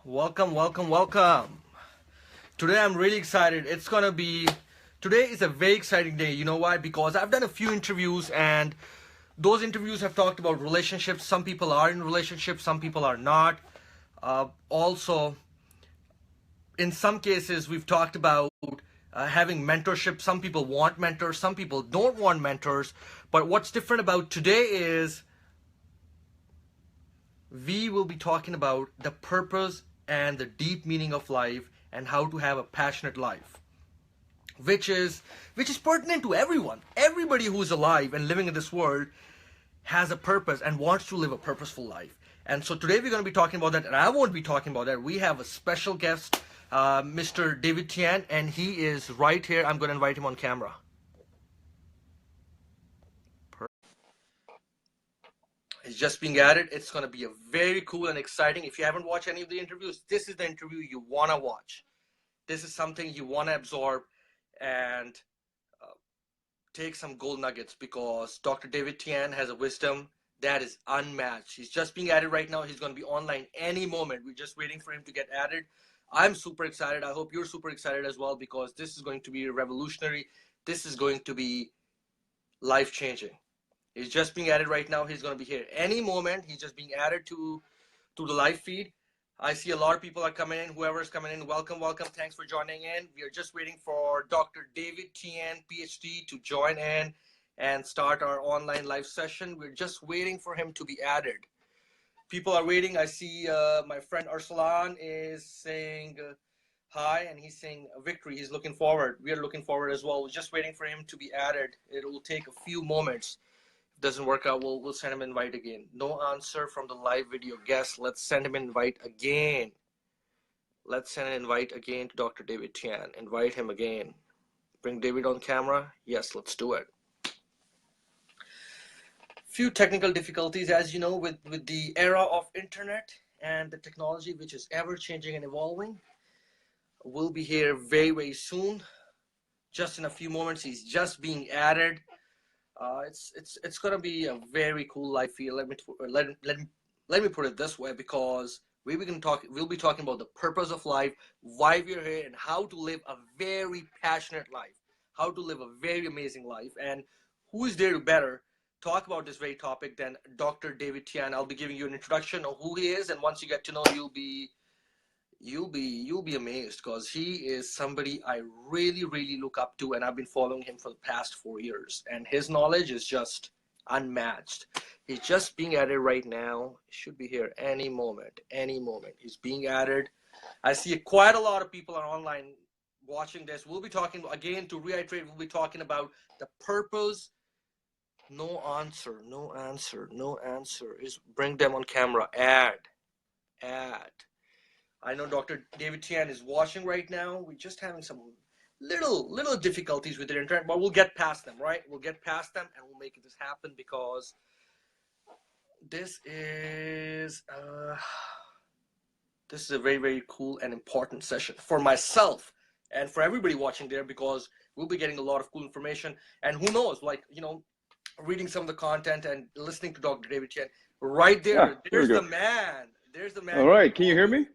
Welcome, welcome, welcome. Today I'm really excited. Today is a very exciting day. You know why? Because I've done a few interviews and those interviews have talked about relationships. Some people are in relationships, some people are not. Also, in some cases, we've talked about having mentorship. Some people want mentors, some people don't want mentors. But what's different about today is we will be talking about the purpose and the deep meaning of life and how to have a passionate life, which is pertinent to everyone. Everybody who's alive and living in this world has a purpose and wants to live a purposeful life. And so today we're going to be talking about that, and I won't be talking about that. We have a special guest, Mr. David Tian, and he is right here. I'm going to invite him on camera. It's just being added. It's going to be a very cool and exciting. If you haven't watched any of the interviews, this is the interview you want to watch. This is something you want to absorb and take some gold nuggets, because Dr. David Tian has a wisdom that is unmatched. He's just being added right now. He's going to be online any moment. We're just waiting for him to get added. I'm super excited. I hope you're super excited as well, because this is going to be revolutionary. This is going to be life-changing. He's just being added right now. He's going to be here any moment. He's just being added to the live feed. I see a lot of people are coming in. Whoever's coming in, welcome, welcome. Thanks for joining in. We are just waiting for Dr. David Tian, PhD, to join in and start our online live session. We're just waiting for him to be added. People are waiting. I see my friend Arsalan is saying hi, and he's saying victory. He's looking forward. We are looking forward as well. We're just waiting for him to be added. It will take a few moments. Doesn't work out, we'll send him an invite again. No answer from the live video guest. Let's send him an invite again. Let's send an invite again to Dr. David Tian. Invite him again. Bring David on camera. Yes, let's do it. Few technical difficulties, as you know, with the era of internet and the technology, which is ever changing and evolving. We'll be here very, very soon. Just in a few moments. He's just being added. It's gonna be a very cool life feel. Let me put it this way, because we'll be talking about the purpose of life, why we're here, and how to live a very passionate life, how to live a very amazing life. And who is there to better talk about this very topic than Dr. David Tian? I'll be giving you an introduction of who he is, and once you get to know, you'll be amazed, because he is somebody I really, really look up to, and I've been following him for the past 4 years, and his knowledge is just unmatched. He's just being added right now. He should be here any moment. He's being added. I see quite a lot of people are online watching this. We'll be talking again, to reiterate, we'll be talking about the purpose. No answer is bring them on camera. Add. I know Dr. David Tian is watching right now. We're just having some little difficulties with the internet, but we'll get past them, right? We'll get past them and we'll make this happen, because this is a very, very cool and important session for myself and for everybody watching there, because we'll be getting a lot of cool information. And who knows, like, reading some of the content and listening to Dr. David Tian right there. Yeah, there's the man. There's the man. All right. Can you hear me?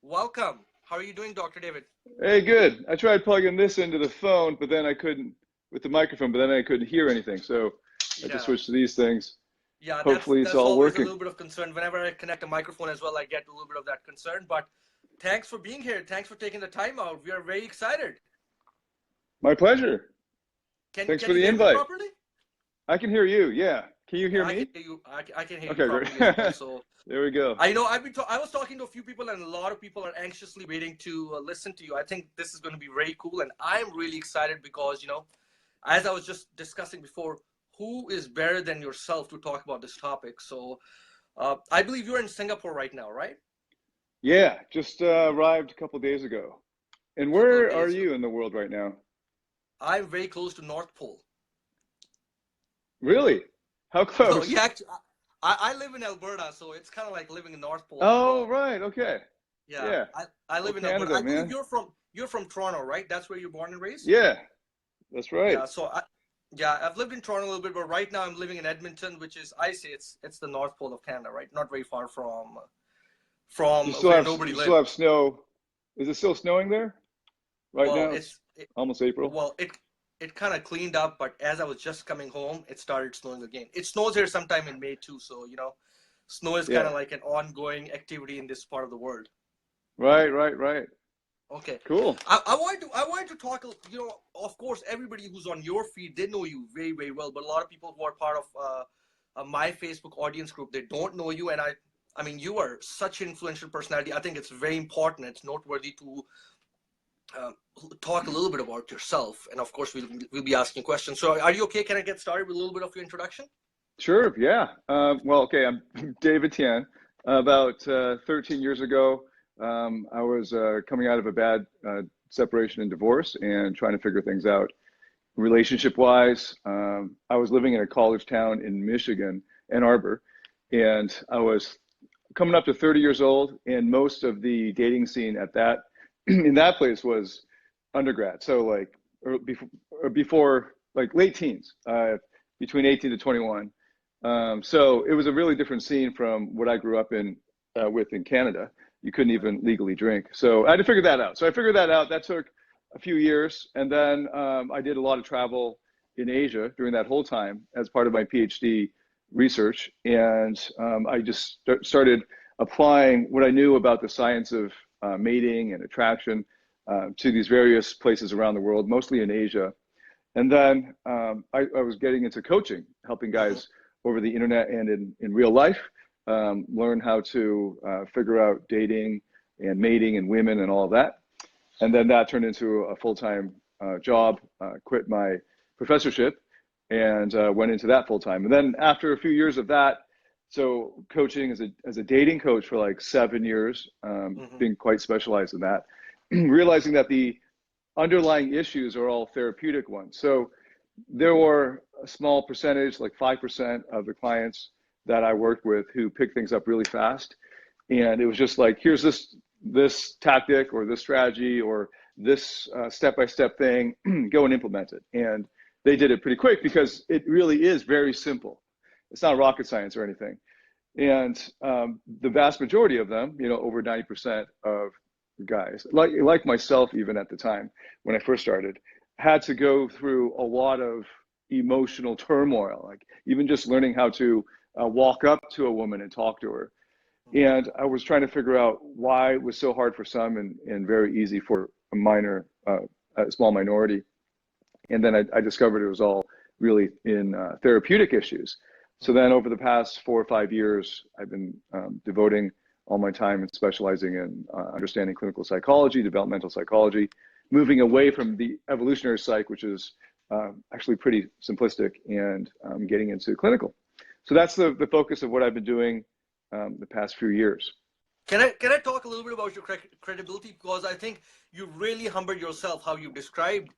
Welcome. How are you doing, Dr. David? Hey, good. I tried plugging this into the phone, but then I couldn't, with the microphone, but then I couldn't hear anything. So I just switched to these things. Yeah, hopefully that's it's all always working. a little bit of concern. Whenever I connect a microphone as well, I get a little bit of that concern. But thanks for being here. Thanks for taking the time out. We are very excited. My pleasure. Thanks for the invite. Properly? I can hear you. Yeah. Can you hear me? I can hear you. I can hear okay, you properly. Well, so there we go. I know I was talking to a few people, and a lot of people are anxiously waiting to listen to you. I think this is going to be very cool, and I'm really excited because, as I was just discussing before, who is better than yourself to talk about this topic? So I believe you're in Singapore right now, right? Yeah, just arrived a couple days ago. And where are you in the world right now? I'm very close to North Pole. Really? How close? So, yeah, actually, I live in Alberta, so it's kind of like living in North Pole. Oh, right. Okay. Yeah. I live in Canada, Alberta. I man. believe you're from Toronto, right? That's where you're born and raised? Yeah, that's right. Yeah, so I've lived in Toronto a little bit, but right now I'm living in Edmonton, which is, I say it's the North Pole of Canada, right? Not very far from You from still where have nobody you still lived. have snow. Is it still snowing there right Well, now? It's almost April. well, it kind of cleaned up, but as I was just coming home, it started snowing again. It snows here sometime in May too, so snow is kind Yeah. of like an ongoing activity in this part of the world. Right, right, right. Okay, Cool. I wanted to talk. Of course, everybody who's on your feed, they know you very very well, but a lot of people who are part of my Facebook audience group, they don't know you, and I mean, you are such an influential personality. I think it's very important. It's noteworthy to uh, talk a little bit about yourself, and of course, we'll be asking questions. So, are you okay? Can I get started with a little bit of your introduction? Sure. Yeah. Well, okay. I'm David Tian. About 13 years ago, I was coming out of a bad separation and divorce and trying to figure things out relationship wise. I was living in a college town in Michigan, Ann Arbor, and I was coming up to 30 years old, and most of the dating scene at that in that place was undergrad. So like or before like late teens, between 18 to 21. So it was a really different scene from what I grew up in with in Canada. You couldn't Right. even legally drink. So I had to figure that out. So I figured that out. That took a few years. And then I did a lot of travel in Asia during that whole time as part of my PhD research. And I just started applying what I knew about the science of mating and attraction to these various places around the world, mostly in Asia. And then I was getting into coaching, helping Mm-hmm. guys over the internet and in real life learn how to figure out dating and mating and women and all of that. And then that turned into a full-time job, quit my professorship and went into that full-time. And then after a few years of that, so coaching as a dating coach for like 7 years, Mm-hmm. being quite specialized in that, realizing that the underlying issues are all therapeutic ones. So there were a small percentage, like 5% of the clients that I worked with who picked things up really fast. And it was just like, here's this tactic or this strategy or this step-by-step thing, go and implement it. And they did it pretty quick because it really is very simple. It's not rocket science or anything. And the vast majority of them, over 90% of guys, like myself, even at the time when I first started, had to go through a lot of emotional turmoil, like even just learning how to walk up to a woman and talk to her. Mm-hmm. And I was trying to figure out why it was so hard for some and very easy for a small minority. And then I discovered it was all really in therapeutic issues. So Mm-hmm. then over the past 4 or 5 years, I've been devoting all my time and specializing in understanding clinical psychology, developmental psychology, moving away from the evolutionary psych, which is actually pretty simplistic, and getting into clinical. So that's the focus of what I've been doing the past few years. Can I talk a little bit about your credibility, because I think you really humbled yourself how you described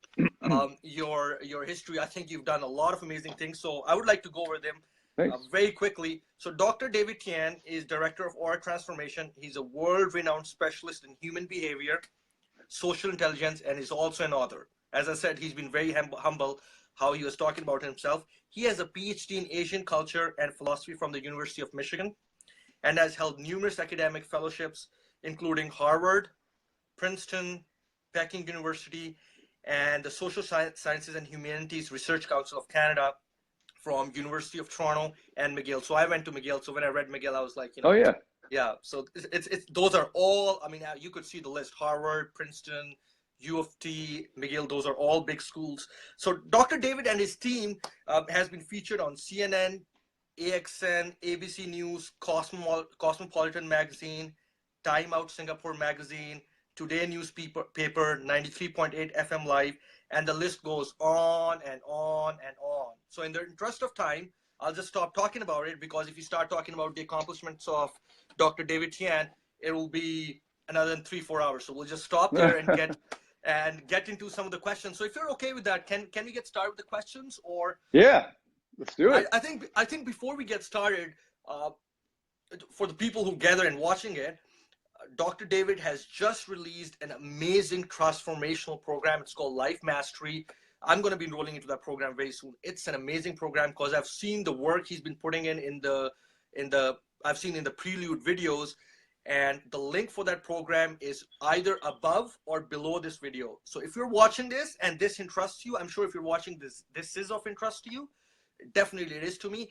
your history. I think you've done a lot of amazing things. So I would like to go over them Thanks. very quickly. So Dr. David Tian is director of Aura Transformation. He's a world-renowned specialist in human behavior, social intelligence, and is also an author. As I said, he's been very humble how he was talking about himself. He has a PhD in Asian culture and philosophy from the University of Michigan, and has held numerous academic fellowships, including Harvard, Princeton, Peking University, and the Social Sciences and Humanities Research Council of Canada from University of Toronto and McGill. So I went to McGill. So when I read McGill, I was like, Oh yeah. yeah. So it's those are all. I mean, you could see the list: Harvard, Princeton, U of T, McGill. Those are all big schools. So Dr. David and his team has been featured on CNN, AXN, ABC News, Cosmopolitan Magazine, Time Out Singapore Magazine, Today Newspaper, 93.8 FM Live, and the list goes on and on and on. So in the interest of time, I'll just stop talking about it, because if you start talking about the accomplishments of Dr. David Tian, it will be another 3-4 hours. So we'll just stop there and get into some of the questions. So if you're okay with that, can we get started with the questions? Or Yeah, let's do I, it. I think before we get started, uh, for the people who gather and watching it, Dr. David has just released an amazing transformational program. It's called Life Mastery. I'm going to be enrolling into that program very soon. It's an amazing program because I've seen the work he's been putting in the I've seen in the prelude videos, And the link for that program is either above or below this video. So if you're watching this and this interests you, I'm sure if you're watching this, this is of interest to you. Definitely it is to me.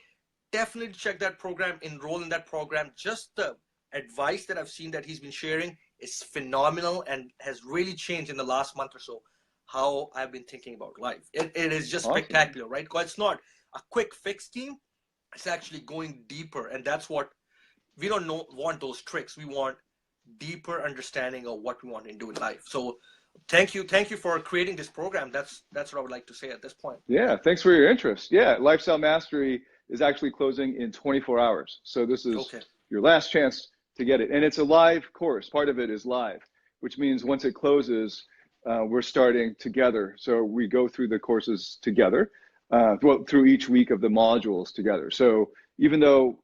Definitely check that program, enroll in that program. Just the advice that I've seen that he's been sharing is phenomenal and has really changed in the last month or so how I've been thinking about life. It is just Awesome. spectacular, right? Because it's not a quick fix scheme. It's actually going deeper, and that's what we don't want those tricks. We want deeper understanding of what we want to do in life. So thank you for creating this program. That's what I would like to say at this point. Yeah, thanks for your interest. Yeah, Lifestyle Mastery is actually closing in 24 hours. So this is Okay. your last chance to get it. And it's a live course. Part of it is live, which means once it closes, we're starting together. So we go through the courses together, through each week of the modules together. So even though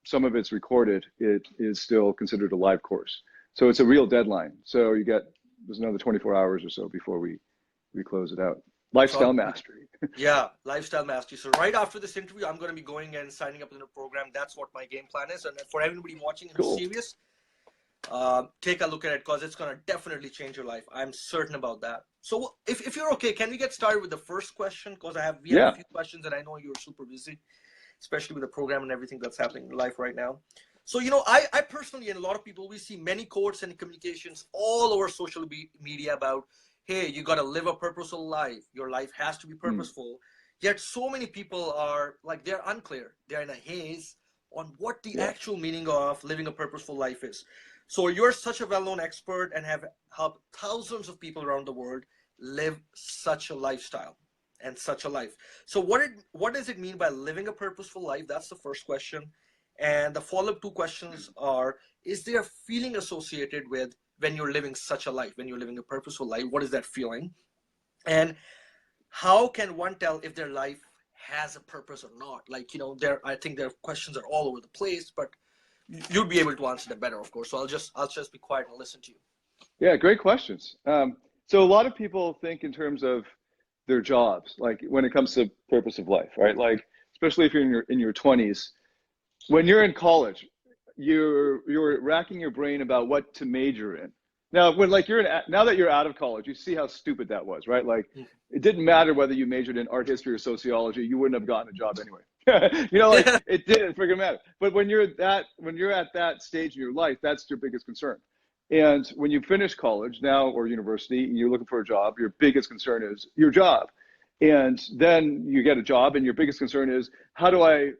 some of it's recorded, it is still considered a live course. So it's a real deadline. So there's another 24 hours or so before we close it out. Lifestyle Mastery. Yeah, Lifestyle Mastery. So right after this interview, I'm going to be going and signing up in the program. That's what my game plan is. And for everybody watching who's serious, take a look at it because it's going to definitely change your life. I'm certain about that. So if you're okay, can we get started with the first question? Because we have a few questions and I know you're super busy, especially with the program and everything that's happening in life right now. So, I personally, and a lot of people, we see many quotes and communications all over social media about, hey, you got to live a purposeful life. Your life has to be purposeful. Yet so many people are like, they're unclear. They're in a haze on what the actual meaning of living a purposeful life is. So you're such a well-known expert and have helped thousands of people around the world live such a lifestyle and such a life. So what does it mean by living a purposeful life? That's the first question. And the follow-up two questions are, is there a feeling associated with when you're living such a life, when you're living a purposeful life? What is that feeling? And how can one tell if their life has a purpose or not? Like, I think their questions are all over the place, but you'll be able to answer them better, of course. So I'll just be quiet and listen to you. Yeah, great questions. So a lot of people think in terms of their jobs, like when it comes to purpose of life, right? Like, especially if you're in your 20s, when you're in college, you're racking your brain about what to major in. Now, now that you're out of college, you see how stupid that was, right? Like, it didn't matter whether you majored in art history or sociology, you wouldn't have gotten a job anyway. It didn't freaking matter. But when you're at that stage in your life, that's your biggest concern. And when you finish college now or university and you're looking for a job, your biggest concern is your job. And then you get a job and your biggest concern is, how do I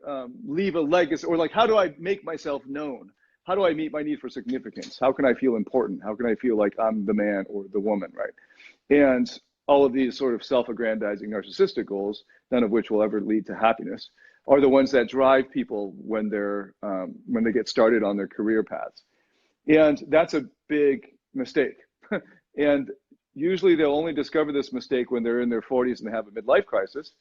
leave a legacy, or like, how do I make myself known? How do I meet my need for significance? How can I feel important? How can I feel like I'm the man or the woman, right? And all of these sort of self-aggrandizing narcissistic goals, none of which will ever lead to happiness, are the ones that drive people when they get started on their career paths. And that's a big mistake. And usually they'll only discover this mistake when they're in their 40s and they have a midlife crisis.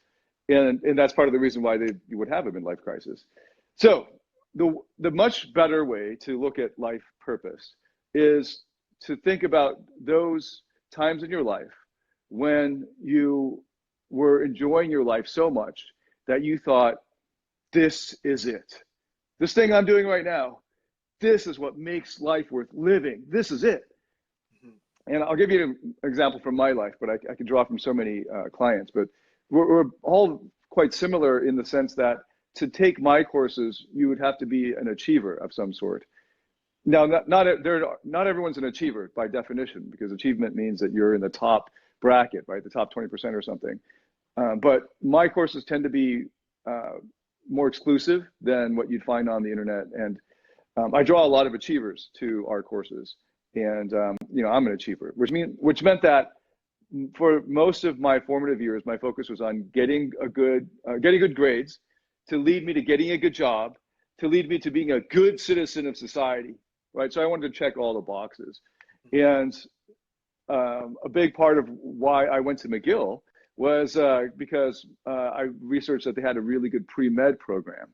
And that's part of the reason why you would have a midlife crisis. So the much better way to look at life purpose is to think about those times in your life when you were enjoying your life so much that you thought, this is it. This thing I'm doing right now, this is what makes life worth living. This is it. And I'll give you an example from my life, but I could draw from so many clients. But we're all quite similar in the sense that to take my courses, you would have to be an achiever of some sort. Now, not everyone's an achiever by definition, because achievement means that you're in the top bracket, right? The top 20% or something. But my courses tend to be more exclusive than what you'd find on the internet. And I draw a lot of achievers to our courses. And, I'm an achiever, which meant that for most of my formative years, my focus was on getting good grades to lead me to getting a good job, to lead me to being a good citizen of society, right? So I wanted to check all the boxes. And a big part of why I went to McGill was because I researched that they had a really good pre-med program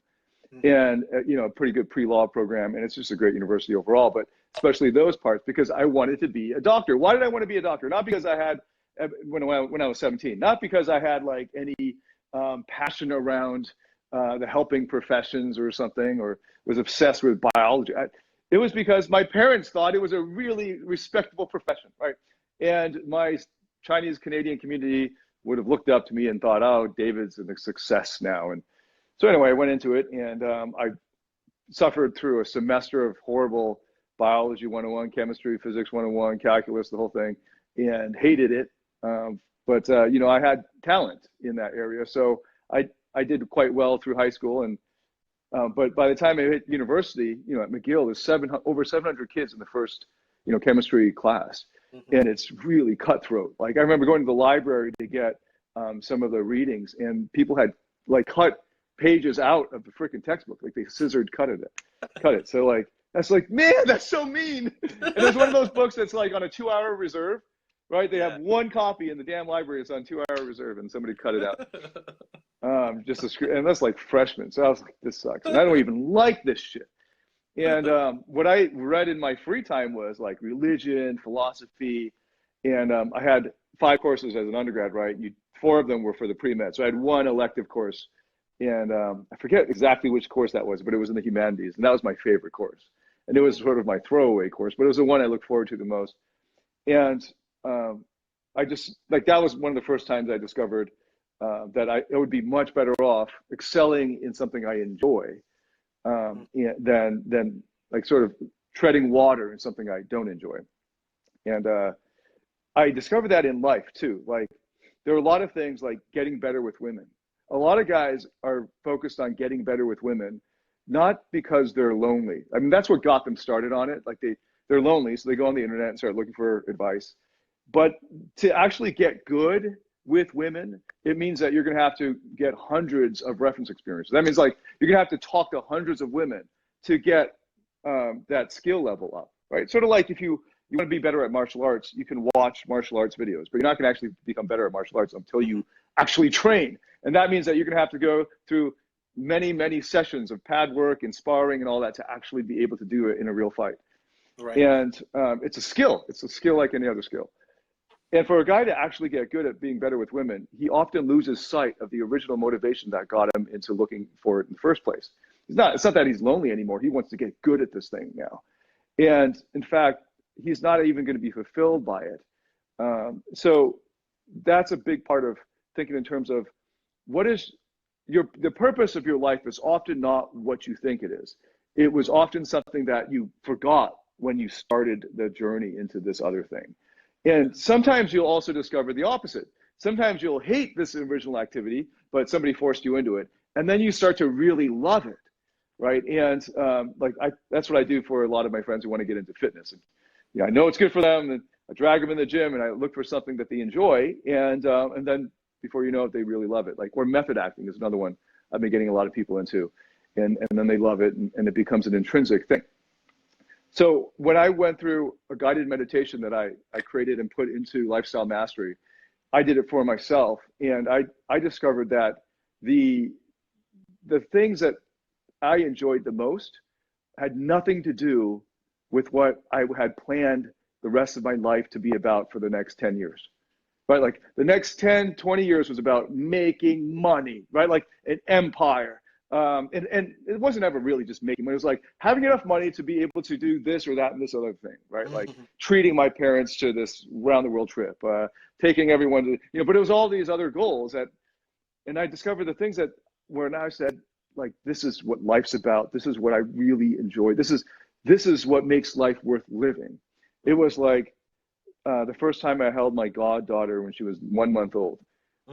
and a pretty good pre-law program, and it's just a great university overall, but especially those parts, because I wanted to be a doctor. Why did I want to be a doctor? Not because I had, when I was 17, not because I had like any passion around the helping professions or something, or was obsessed with biology. It was because my parents thought it was a really respectable profession, right? And my Chinese Canadian community would have looked up to me and thought, oh, David's a success now. And so anyway, I went into it, and I suffered through a semester of horrible biology 101, chemistry, physics 101, calculus, the whole thing, and hated it. But you know, I had talent in that area, so I did quite well through high school. And but by the time I hit university, you know, at McGill, there's over 700 kids in the first, you know, chemistry class, and it's really cutthroat. Like I remember going to the library to get some of the readings, and people had like cut pages out of the freaking textbook, like they scissored cut it. So like that's like, man, that's so mean. And there's one of those books that's like on a 2-hour reserve, right? They have one copy in the damn library. It's on 2-hour reserve, and somebody cut it out. And that's like freshmen. So I was like, this sucks. And I don't even like this shit. And what I read in my free time was like religion, philosophy. And I had 5 courses as an undergrad, right? 4 of them were for the pre-med. So I had 1 elective course. And I forget exactly which course that was, but it was in the humanities. And that was my favorite course. And it was sort of my throwaway course, but it was the one I looked forward to the most. And I just, like, that was one of the first times I discovered that it would be much better off excelling in something I enjoy than like sort of treading water in something I don't enjoy. And I discovered that in life too. Like there are a lot of things like getting better with women. A lot of guys are focused on getting better with women, not because they're lonely. I mean, that's what got them started on it. Like they're lonely, so they go on the internet and start looking for advice. But to actually get good with women, it means that you're going to have to get hundreds of reference experiences. That means like you're going to have to talk to hundreds of women to get that skill level up, right? Sort of like if you want to be better at martial arts, you can watch martial arts videos, but you're not going to actually become better at martial arts until you actually train. And that means that you're going to have to go through many, many sessions of pad work and sparring and all that to actually be able to do it in a real fight. Right. And it's a skill. It's a skill like any other skill. And for a guy to actually get good at being better with women, he often loses sight of the original motivation that got him into looking for it in the first place. It's not that he's lonely anymore. He wants to get good at this thing now. And in fact, he's not even going to be fulfilled by it. So that's a big part of thinking in terms of what is the purpose of your life is often not what you think it is. It was often something that you forgot when you started the journey into this other thing. And sometimes you'll also discover the opposite. Sometimes you'll hate this original activity, but somebody forced you into it. And then you start to really love it, right? And that's what I do for a lot of my friends who want to get into fitness. And I know it's good for them, and I drag them in the gym, and I look for something that they enjoy, and then before you know it, they really love it. Or method acting is another one I've been getting a lot of people into, and then they love it, and it becomes an intrinsic thing. So when I went through a guided meditation that I created and put into Lifestyle Mastery, I did it for myself, and I discovered that the things that I enjoyed the most had nothing to do with what I had planned the rest of my life to be about for the next 10 years, right? Like the next 10, 20 years was about making money, right? Like an empire. And it wasn't ever really just making money. It was like having enough money to be able to do this or that and this other thing, right? Like treating my parents to this round the world trip, taking everyone to, but it was all these other goals and I discovered the things that where now I said, like, this is what life's about. This is what I really enjoy. This is what makes life worth living. It was like the first time I held my goddaughter when she was 1 month old.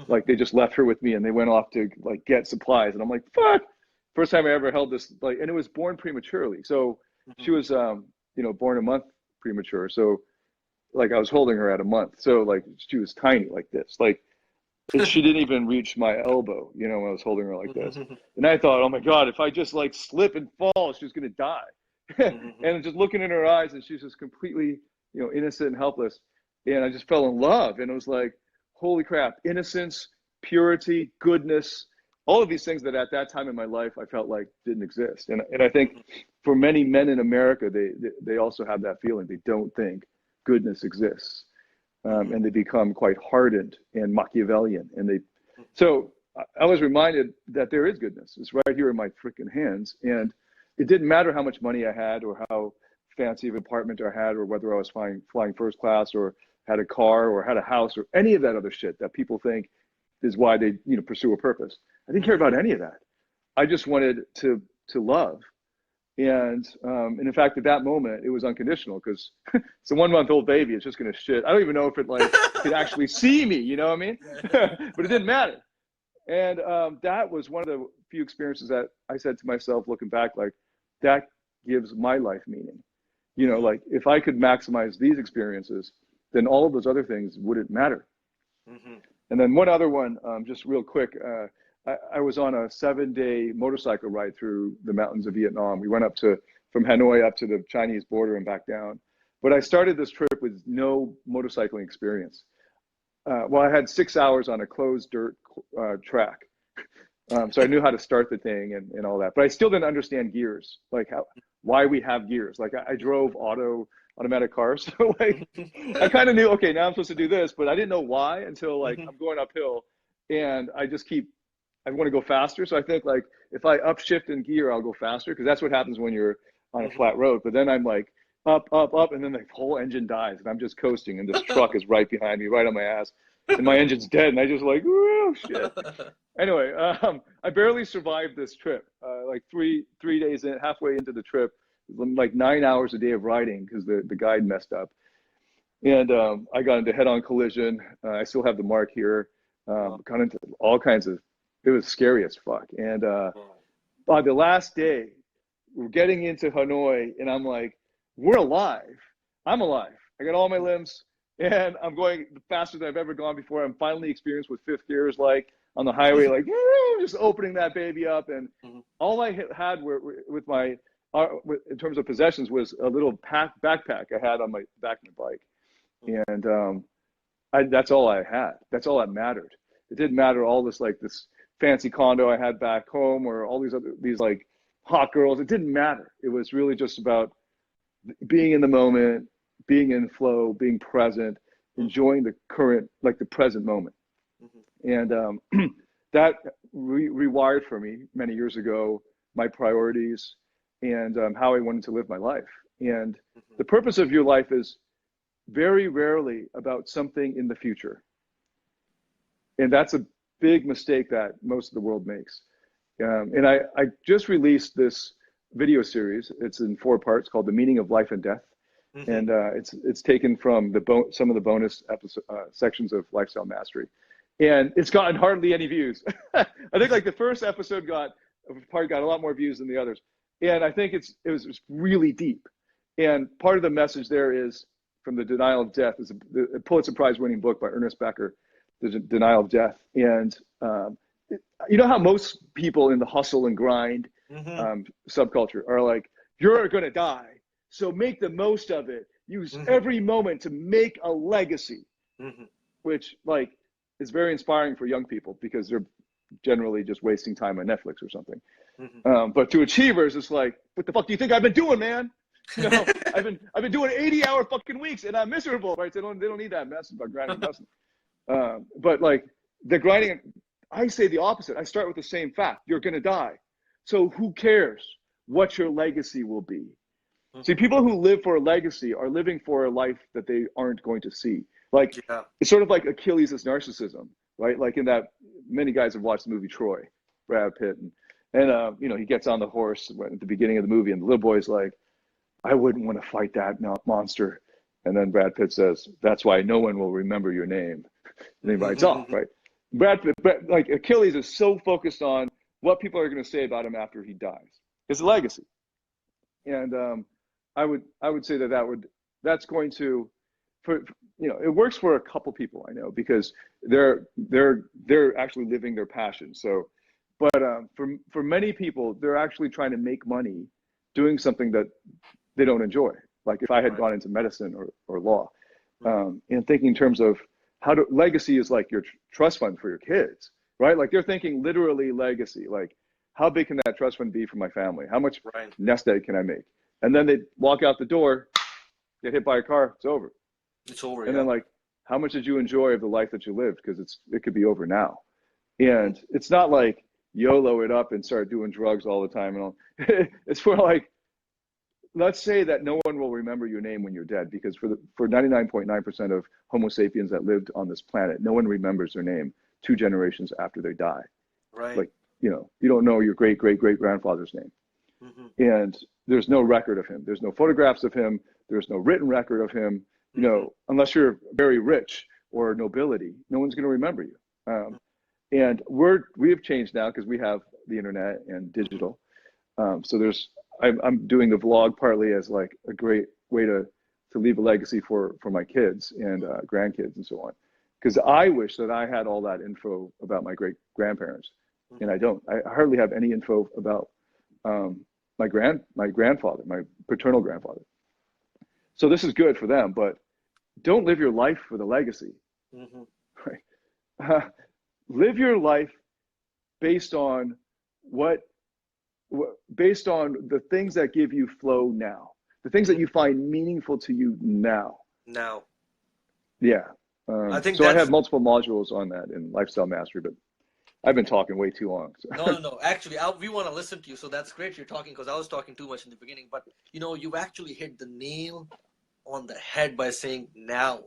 Like they just left her with me and they went off to like get supplies, and I'm like, fuck. First time I ever held this, like, and it was born prematurely. So she was, born a month premature. So like I was holding her at a month. So like she was tiny like this, like she didn't even reach my elbow, when I was holding her like this. And I thought, oh my God, if I just like slip and fall, she's going to die. And just looking in her eyes, and she's just completely, innocent and helpless. And I just fell in love. And it was like, holy crap, innocence, purity, goodness, all of these things that at that time in my life, I felt like didn't exist. And I think for many men in America, they also have that feeling. They don't think goodness exists. And they become quite hardened and Machiavellian. So I was reminded that there is goodness. It's right here in my freaking hands. And it didn't matter how much money I had or how fancy of apartment I had, or whether I was flying first class, or had a car, or had a house, or any of that other shit that people think is why they, pursue a purpose. I didn't care about any of that. I just wanted to love. And in fact, at that moment, it was unconditional, because it's a 1-month-old baby. It's just going to shit. I don't even know if it could actually see me, you know what I mean? But it didn't matter. And that was one of the few experiences that I said to myself, looking back, like, that gives my life meaning. Like, if I could maximize these experiences, then all of those other things wouldn't matter. And then one other one, just real quick, I was on a 7-day motorcycle ride through the mountains of Vietnam. We went from Hanoi up to the Chinese border and back down. But I started this trip with no motorcycling experience. Well, I had 6 hours on a closed dirt track. So I knew how to start the thing and all that, but I still didn't understand gears, like why we have gears. Like, I drove automatic cars. So like, I kind of knew, okay, now I'm supposed to do this, but I didn't know why until like I'm going uphill, and I want to go faster. So I think, like, if I upshift in gear, I'll go faster, because that's what happens when you're on a flat road. But then I'm like up, and then the whole engine dies, and I'm just coasting, and this truck is right behind me, right on my ass, and my engine's dead, and I just like, oh shit. Anyway, I barely survived this trip. Like three days in, halfway into the trip, like 9 hours a day of riding, because the guide messed up, and I got into head-on collision. I still have the mark here. Got into all kinds of. It was scary as fuck. And by the last day, we're getting into Hanoi, and I'm like, we're alive. I'm alive. I got all my limbs, and I'm going faster than I've ever gone before. I'm finally experienced what fifth gear is like on the highway, like just opening that baby up. And all I had with my, in terms of possessions, was a little backpack I had on my back of my bike. And that's all I had. That's all that mattered. It didn't matter all this, like this fancy condo I had back home, or all these like hot girls. It didn't matter. It was really just about being in the moment, being in flow, being present, enjoying the current, like the present moment. And that rewired for me many years ago my priorities and how I wanted to live my life. And the purpose of your life is very rarely about something in the future. And that's a big mistake that most of the world makes. And I just released this video series. It's in 4 parts, called The Meaning of Life and Death. And it's taken from some of the bonus sections of Lifestyle Mastery. And it's gotten hardly any views. I think like the first episode got a lot more views than the others. And I think it was really deep. And part of the message there is, from The Denial of Death, is a Pulitzer Prize winning book by Ernest Becker, The Denial of Death. And you know how most people in the hustle and grind subculture are like, you're going to die, so make the most of it. Use every moment to make a legacy, which like is very inspiring for young people, because they're generally just wasting time on Netflix or something. But to achievers, it's like, what the fuck do you think I've been doing, man? I've been doing 80-hour fucking weeks, and I'm miserable, right? They don't need that message about grinding and hustling. But like the grinding, I say the opposite. I start with the same fact: you're going to die. So who cares what your legacy will be? See, people who live for a legacy are living for a life that they aren't going to see. Like, it's sort of like Achilles' narcissism, right? Like in that, many guys have watched the movie Troy, Brad Pitt, and he gets on the horse at the beginning of the movie, and the little boy's like, I wouldn't want to fight that monster. And then Brad Pitt says, that's why no one will remember your name. And he rides off, right? Brad Pitt, like Achilles is so focused on what people are going to say about him after he dies. His legacy. And I would say that's going to, it works for a couple people I know, because they're actually living their passion. So, but for many people, they're actually trying to make money doing something that they don't enjoy. Like if I had gone into medicine or law, and thinking in terms of legacy is like your trust fund for your kids, right? Like they're thinking literally legacy, like how big can that trust fund be for my family? How much nest egg can I make? And then they walk out the door, get hit by a car, it's over. It's over. And then like, how much did you enjoy of the life that you lived? Because it could be over now. And it's not like YOLO it up and start doing drugs all the time and all. It's for like, let's say that no one will remember your name when you're dead, because for 99.9% of Homo sapiens that lived on this planet, no one remembers their name 2 generations after they die. Right. Like, you don't know your great great great grandfather's name, Mm-hmm. and there's no record of him. There's no photographs of him. There's no written record of him. Mm-hmm. Unless you're very rich or nobility, no one's going to remember you. And we have changed now because we have the internet and digital. So I'm doing the vlog partly as like a great way to leave a legacy for my kids and grandkids and so on. Because I wish that I had all that info about my great grandparents, and I don't. I hardly have any info about my grandfather, my paternal grandfather. So this is good for them, but don't live your life for the legacy. Mm-hmm. Right? Live your life based on based on the things that give you flow now, the things that you find meaningful to you now. Now, Yeah. I think So I have that's multiple modules on that in lifestyle mastery, but I've been talking way too long. So. no. Actually, we want to listen to you, so that's great you're talking, because I was talking too much in the beginning. But you've actually hit the nail on the head by saying now,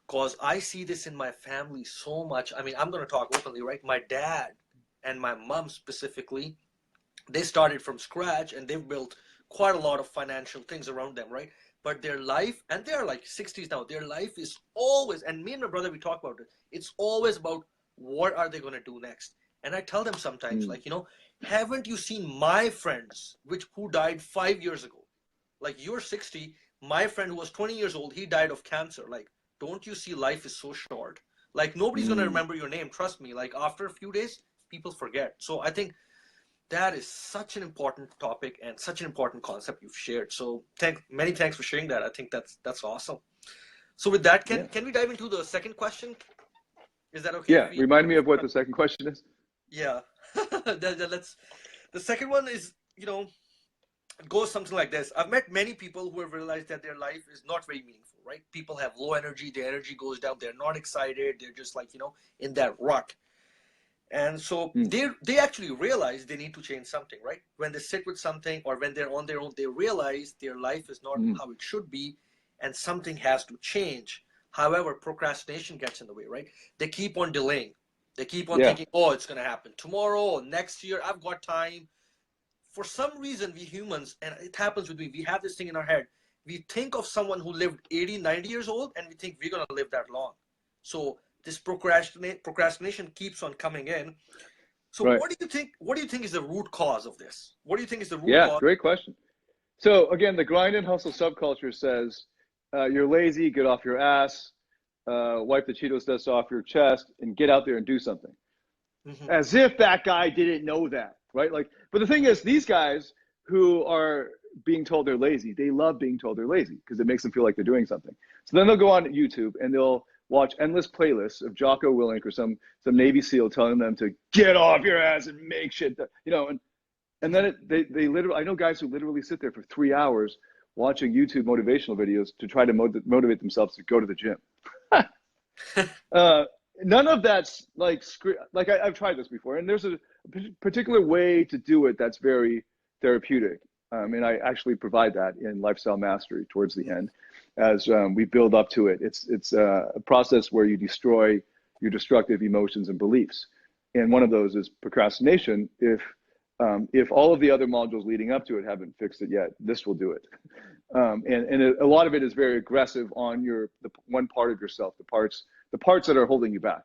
because I see this in my family so much. I mean, I'm going to talk openly, right? My dad and my mom specifically, they started from scratch and they've built quite a lot of financial things around them, right? But their life, and they're like 60s now, their life is always, and me and my brother, we talk about it, it's always about what are they going to do next. And I tell them sometimes, like, haven't you seen my friends, who died 5 years ago? Like, you're 60, my friend who was 20 years old, he died of cancer. Like, don't you see life is so short? Like, nobody's going to remember your name. Trust me. Like, after a few days, people forget. So I think that is such an important topic and such an important concept you've shared. So many thanks for sharing that. I think that's awesome. So with that, can we dive into the second question? Is that okay? Yeah. Remind me of what the second question is. Yeah. The second one is, it goes something like this. I've met many people who have realized that their life is not very meaningful, right? People have low energy, their energy goes down, they're not excited, they're just like, in that rut. And so they actually realize they need to change something, right? When they sit with something or when they're on their own, they realize their life is not how it should be and something has to change. However, procrastination gets in the way, right? They keep on delaying. They keep on thinking, oh, it's going to happen tomorrow or next year. I've got time. For some reason, we humans, and it happens with me, we have this thing in our head. We think of someone who lived 80, 90 years old, and we think we're going to live that long. So this procrastination keeps on coming in. So what do you think is the root cause of this? What do you think is the root cause? Yeah, great question. So again, the grind and hustle subculture says, you're lazy, get off your ass, wipe the Cheetos dust off your chest, and get out there and do something. As if that guy didn't know that, right? Like, but the thing is, these guys who are being told they're lazy, they love being told they're lazy because it makes them feel like they're doing something. So then they'll go on YouTube and they'll watch endless playlists of Jocko Willink or some Navy SEAL telling them to get off your ass and make shit, and then they literally, I know guys who literally sit there for 3 hours watching YouTube motivational videos to try to motivate themselves to go to the gym. None of that's like I've tried this before, and there's a particular way to do it that's very therapeutic. And I actually provide that in Lifestyle Mastery towards the end as we build up to it. It's a process where you destroy your destructive emotions and beliefs. And one of those is procrastination. If all of the other modules leading up to it haven't fixed it yet, this will do it. A lot of it is very aggressive on the one part of yourself, the parts that are holding you back.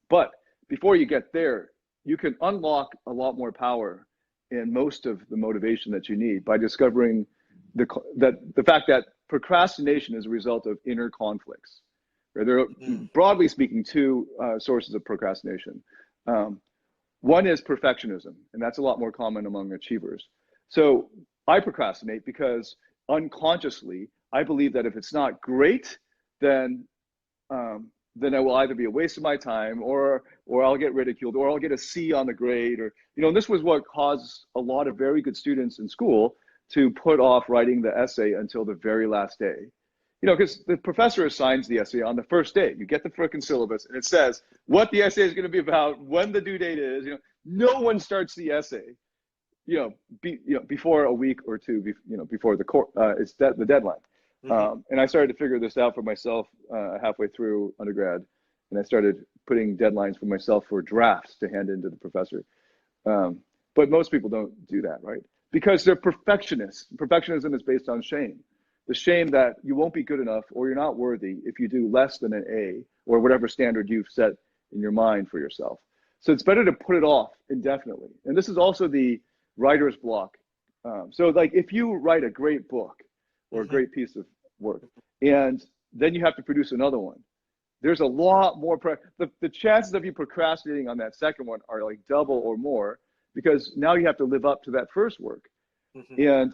But before you get there, you can unlock a lot more power in most of the motivation that you need by discovering the fact that procrastination is a result of inner conflicts. There are, broadly speaking, two sources of procrastination. One is perfectionism, and that's a lot more common among achievers. So I procrastinate because unconsciously, I believe that if it's not great, then it will either be a waste of my time, or I'll get ridiculed, or I'll get a C on the grade, or and this was what caused a lot of very good students in school to put off writing the essay until the very last day. Because the professor assigns the essay on the first day. You get the frickin' syllabus, and it says what the essay is going to be about, when the due date is. No one starts the essay before a week or two, before the court, the deadline. And I started to figure this out for myself halfway through undergrad, and I started putting deadlines for myself for drafts to hand in to the professor. But most people don't do that, right? Because they're perfectionists. Perfectionism is based on shame. The shame that you won't be good enough or you're not worthy if you do less than an A or whatever standard you've set in your mind for yourself. So it's better to put it off indefinitely. And this is also the writer's block. So like if you write a great book or a great piece of work and then you have to produce another one, there's a lot more, the chances of you procrastinating on that second one are like double or more, because now you have to live up to that first work. And,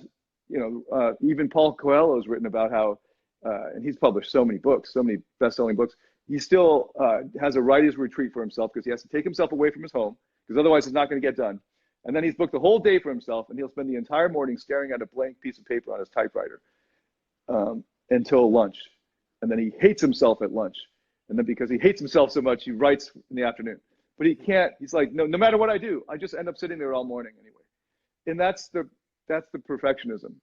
even Paul Coelho has written about how, and he's published so many books, so many best-selling books, he still has a writer's retreat for himself because he has to take himself away from his home because otherwise it's not going to get done. And then he's booked the whole day for himself, and he'll spend the entire morning staring at a blank piece of paper on his typewriter until lunch. And then he hates himself at lunch. And then because he hates himself so much, he writes in the afternoon. But he can't, he's like, no matter what I do, I just end up sitting there all morning anyway. And that's the perfectionism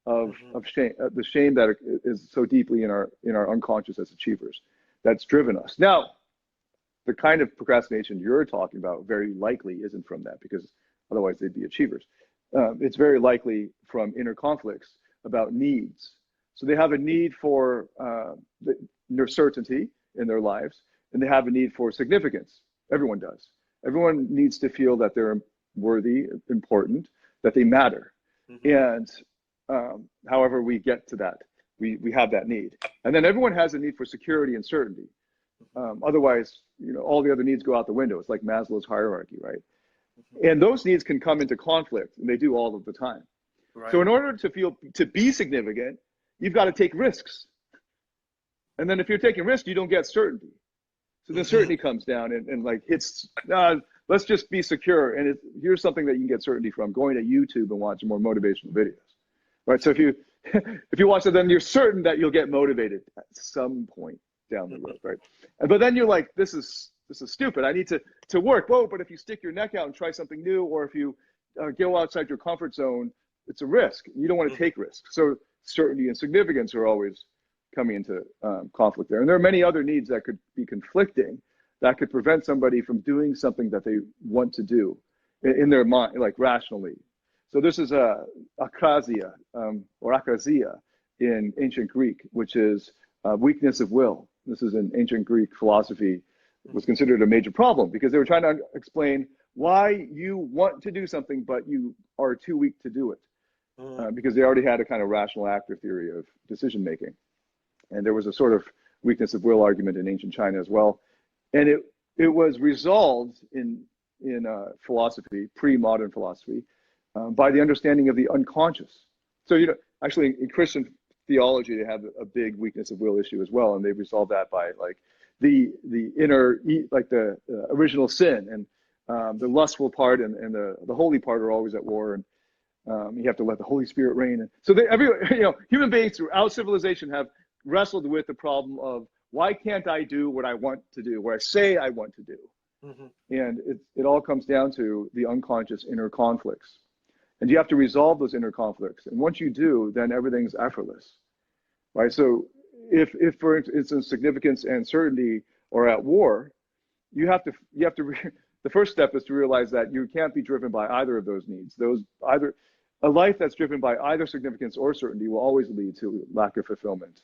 of shame, the shame that is so deeply in our unconscious as achievers that's driven us. Now, the kind of procrastination you're talking about very likely isn't from that, because otherwise they'd be achievers. It's very likely from inner conflicts about needs. So they have a need for their certainty in their lives, and they have a need for significance. Everyone does. Everyone needs to feel that they're worthy, important, that they matter. And however we get to that, we have that need. And then everyone has a need for security and certainty. Otherwise, all the other needs go out the window. It's like Maslow's hierarchy, right? And those needs can come into conflict, and they do all of the time. Right. So in order to be significant, you've got to take risks. And then if you're taking risks, you don't get certainty. So the certainty comes down and like hits, let's just be secure. And here's something that you can get certainty from: going to YouTube and watching more motivational videos, right? So if you watch it, then you're certain that you'll get motivated at some point down the road, right? But then you're like, this is stupid. I need to work. Whoa, but if you stick your neck out and try something new, or if you go outside your comfort zone, it's a risk. You don't want to take risks. So certainty and significance are always coming into conflict there. And there are many other needs that could be conflicting that could prevent somebody from doing something that they want to do in their mind, like rationally. So this is akrasia or akasia in ancient Greek, which is weakness of will. This is in ancient Greek philosophy. It was considered a major problem because they were trying to explain why you want to do something, but you are too weak to do it. Because they already had a kind of rational actor theory of decision making. And there was a sort of weakness of will argument in ancient China as well. And it was resolved in philosophy, pre-modern philosophy, by the understanding of the unconscious. So, actually in Christian theology, they have a big weakness of will issue as well. And they resolve that by like the inner, like the original sin, and the lustful part and the holy part are always at war. And you have to let the Holy Spirit reign. So human beings throughout civilization have wrestled with the problem of, why can't I do what I want to do, what I say I want to do? And it all comes down to the unconscious inner conflicts. And you have to resolve those inner conflicts. And once you do, then everything's effortless, right? So if for instance, significance and certainty are at war, the first step is to realize that you can't be driven by either of those needs. A life that's driven by either significance or certainty will always lead to lack of fulfillment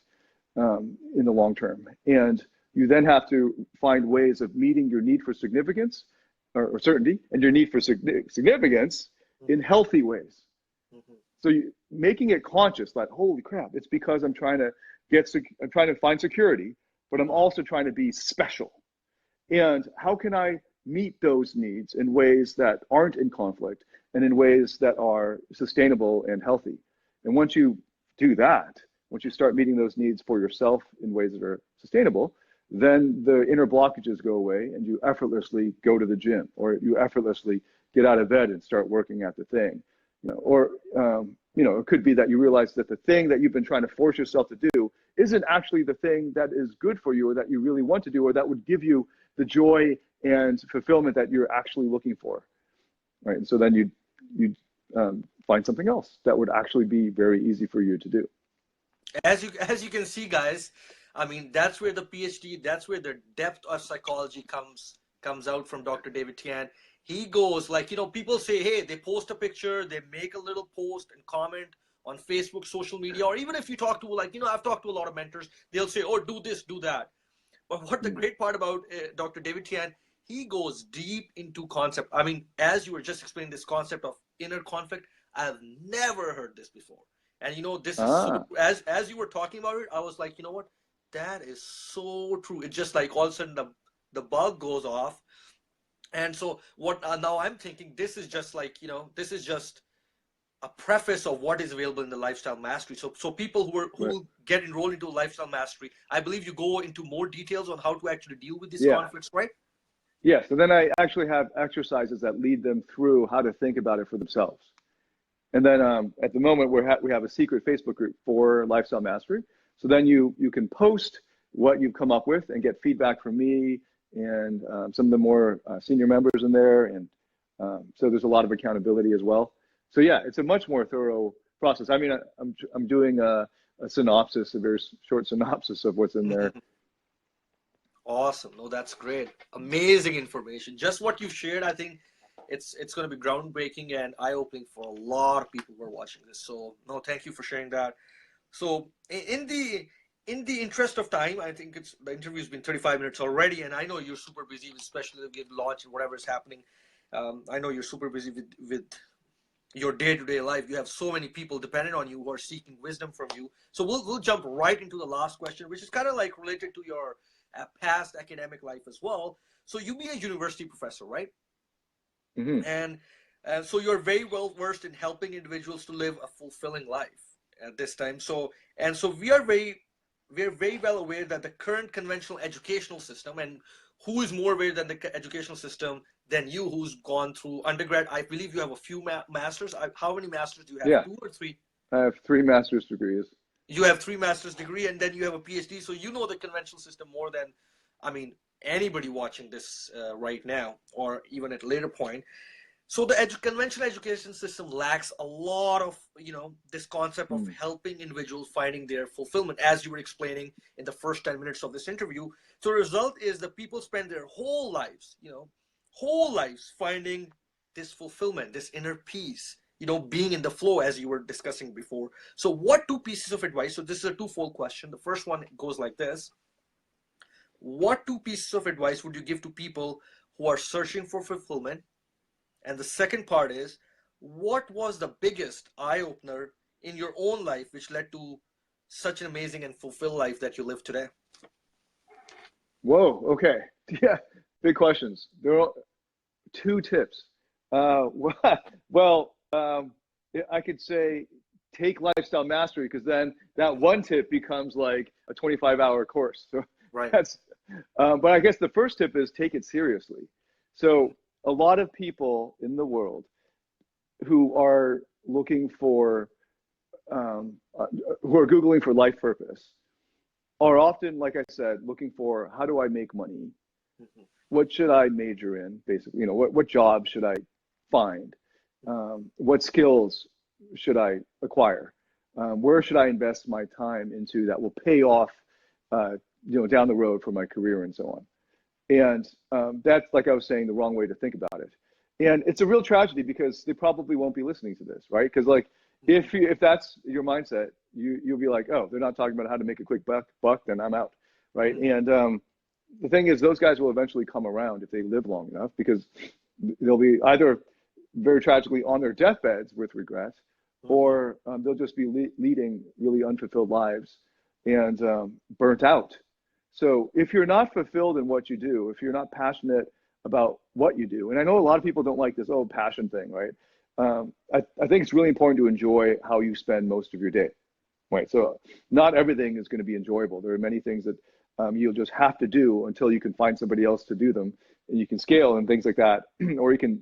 in the long term. And you then have to find ways of meeting your need for significance or certainty and your need for significance in healthy ways. So making it conscious that, holy crap, it's because I'm trying to find security, but I'm also trying to be special. And how can I meet those needs in ways that aren't in conflict and in ways that are sustainable and healthy? And once you do that, once you start meeting those needs for yourself in ways that are sustainable, then the inner blockages go away and you effortlessly go to the gym, or you effortlessly get out of bed and start working at the thing. It could be that you realize that the thing that you've been trying to force yourself to do isn't actually the thing that is good for you, or that you really want to do, or that would give you the joy and fulfillment that you're actually looking for, right? And so then you find something else that would actually be very easy for you to do. As you can see, guys, I mean that's where the PhD, that's where the depth of psychology comes out from Dr. David Tian. He goes like, people say, hey, they post a picture, they make a little post and comment on Facebook, social media, or even if you talk to, like, I've talked to a lot of mentors, they'll say, oh, do this, do that. But what the Mm. great part about Dr. David Tian, he goes deep into concept. I mean, as you were just explaining this concept of inner conflict, I've never heard this before. And this is so, Ah, as you were talking about it, I was like, you know what? That is so true. It's just like all of a sudden the bug goes off. And so what now I'm thinking, this is just like, this is just a preface of what is available in the lifestyle mastery. So people right. who get enrolled into lifestyle mastery, I believe you go into more details on how to actually deal with these Yeah. conflicts, right? Yeah. So then I actually have exercises that lead them through how to think about it for themselves. And then at the moment we have a secret Facebook group for lifestyle mastery. So then you can post what you've come up with and get feedback from me and some of the more senior members in there. And so there's a lot of accountability as well. So yeah, it's a much more thorough process. I mean, I'm doing a synopsis, a very short synopsis of what's in there. Awesome. No, that's great. Amazing information. Just what you've shared, I think it's going to be groundbreaking and eye-opening for a lot of people who are watching this. So, no, thank you for sharing that. So, in the interest of time, I think the interview's been 35 minutes already, and I know you're super busy, especially with launch and whatever is happening. I know you're super busy with your day-to-day life. You have so many people dependent on you who are seeking wisdom from you. So we'll jump right into the last question, which is kind of like related to your past academic life as well. So you be a university professor, right? Hmm. And so you're very well versed in helping individuals to live a fulfilling life at this time. So we're very well aware that the current conventional educational system, and who is more aware than the educational system than you, who's gone through undergrad? I believe you have a few masters. How many masters do you have? Yeah, Two or three? I have 3 master's degrees. You have three master's degree, and then you have a PhD. So you know the conventional system more than, I mean, anybody watching this right now, or even at a later point. So the conventional education system lacks a lot of, this concept of Mm. helping individuals finding their fulfillment, as you were explaining in the first 10 minutes of this interview. So the result is that people spend their whole lives finding this fulfillment, this inner peace, being in the flow, as you were discussing before. So what two pieces of advice? So this is a twofold question. The first one goes like this: what two pieces of advice would you give to people who are searching for fulfillment? And the second part is, what was the biggest eye opener in your own life which led to such an amazing and fulfilled life that you live today? Whoa. Okay. Yeah. Big questions. There are 2 tips. Well, I could say take lifestyle mastery because then that one tip becomes like a 25-hour course. So Right. that's, but I guess the first tip is take it seriously. So a lot of people in the world who are looking for, who are Googling for life purpose are often, like I said, looking for how do I make money? Mhm. What should I major in? Basically, what job should I find? What skills should I acquire? Where should I invest my time into that will pay off, uh, down the road for my career and so on? And that's, like I was saying, the wrong way to think about it. And it's a real tragedy because they probably won't be listening to this, right? Because like if that's your mindset, you'll be like, oh, they're not talking about how to make a quick buck, then I'm out, right? Mhm. And the thing is, those guys will eventually come around if they live long enough because they'll be either very tragically on their deathbeds with regret, Mhm. or they'll just be leading really unfulfilled lives and burnt out. So if you're not fulfilled in what you do, if you're not passionate about what you do, and I know a lot of people don't like this passion thing, right? I think it's really important to enjoy how you spend most of your day, right? So not everything is going to be enjoyable. There are many things that you'll just have to do until you can find somebody else to do them, and you can scale and things like that, or you can,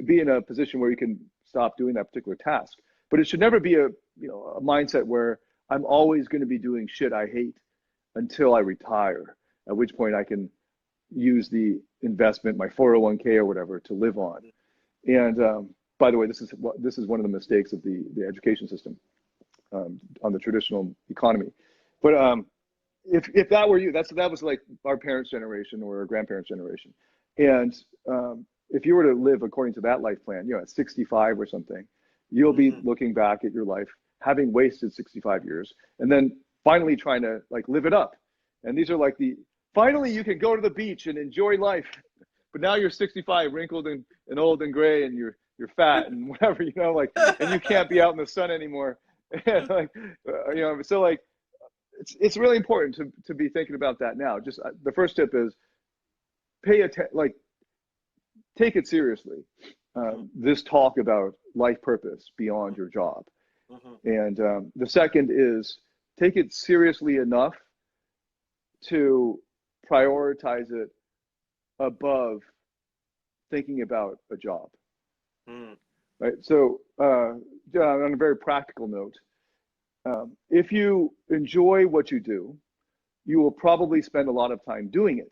be in a position where you can stop doing that particular task. But it should never be a mindset where I'm always going to be doing shit I hate until I retire, at which point I can use the investment, my 401k or whatever, to live on. And by the way, this is one of the mistakes of the education system on the traditional economy. But if that were you, that was like our parents' generation or our grandparents' generation, and if you were to live according to that life plan, at 65 or something, you'll be looking back at your life having wasted 65 years, and then finally trying to like live it up. And these are like finally you can go to the beach and enjoy life, but now you're 65, wrinkled and old and gray, and you're fat and whatever, like, and you can't be out in the sun anymore. Like, so like, it's really important to be thinking about that now. Just the first tip is take it seriously. This talk about life purpose beyond your job. And the second is take it seriously enough to prioritize it above thinking about a job. Right. So on a very practical note, if you enjoy what you do, you will probably spend a lot of time doing it.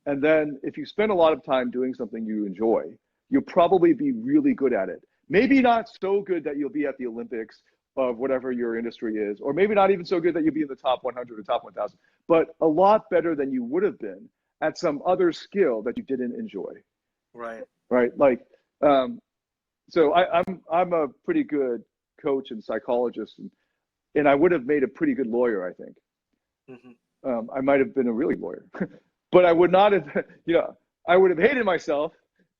And then if you spend a lot of time doing something you enjoy, you'll probably be really good at it. Maybe not so good that you'll be at the Olympics of whatever your industry is, or maybe not even so good that you'll be in the top 100 or top 1,000, but a lot better than you would have been at some other skill that you didn't enjoy. Right. Right. Like, so I'm a pretty good coach and psychologist, and I would have made a pretty good lawyer, I think. I might have been a really lawyer, but I would not have, I would have hated myself,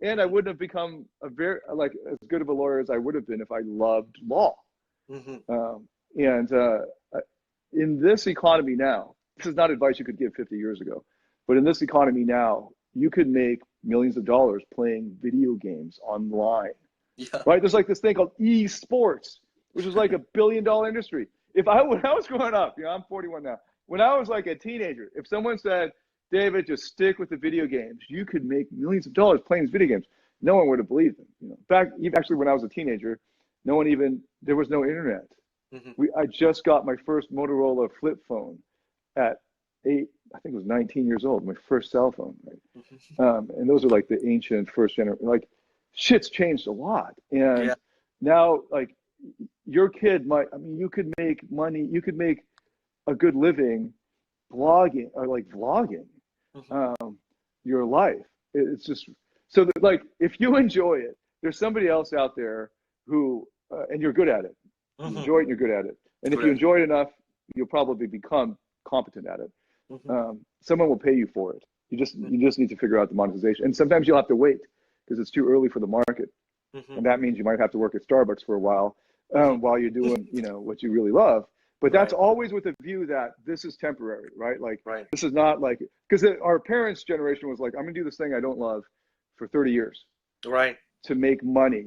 and I wouldn't have become as good of a lawyer as I would have been if I loved law. And in this economy now, this is not advice you could give 50 years ago, but in this economy now, you could make millions of dollars playing video games online. Right? There's like this thing called esports, which is like $1 billion industry. When I was growing up, I'm 41 now. When I was like a teenager, if someone said, David, just stick with the video games, you could make millions of dollars playing these video games, no one would have believed them. In fact, actually, when I was a teenager, there was no internet. I just got my first Motorola flip phone at I think it was 19 years old, my first cell phone. Right? And those are like the ancient first generation. Like, shit's changed a lot. And now, like, your kid you could make money, you could make a good living blogging or like vlogging your life. It's just so that, like, if you enjoy it, there's somebody else out there who, and you're good at it. You enjoy it and you're good at it. And if you enjoy it enough, you'll probably become competent at it. Someone will pay you for it. You just need to figure out the monetization. And sometimes you'll have to wait because it's too early for the market. And that means you might have to work at Starbucks for a while you're doing, what you really love. But that's always with a view that this is temporary, right? Like, this is not like, because our parents' generation was like, I'm going to do this thing I don't love for 30 years. Right. To make money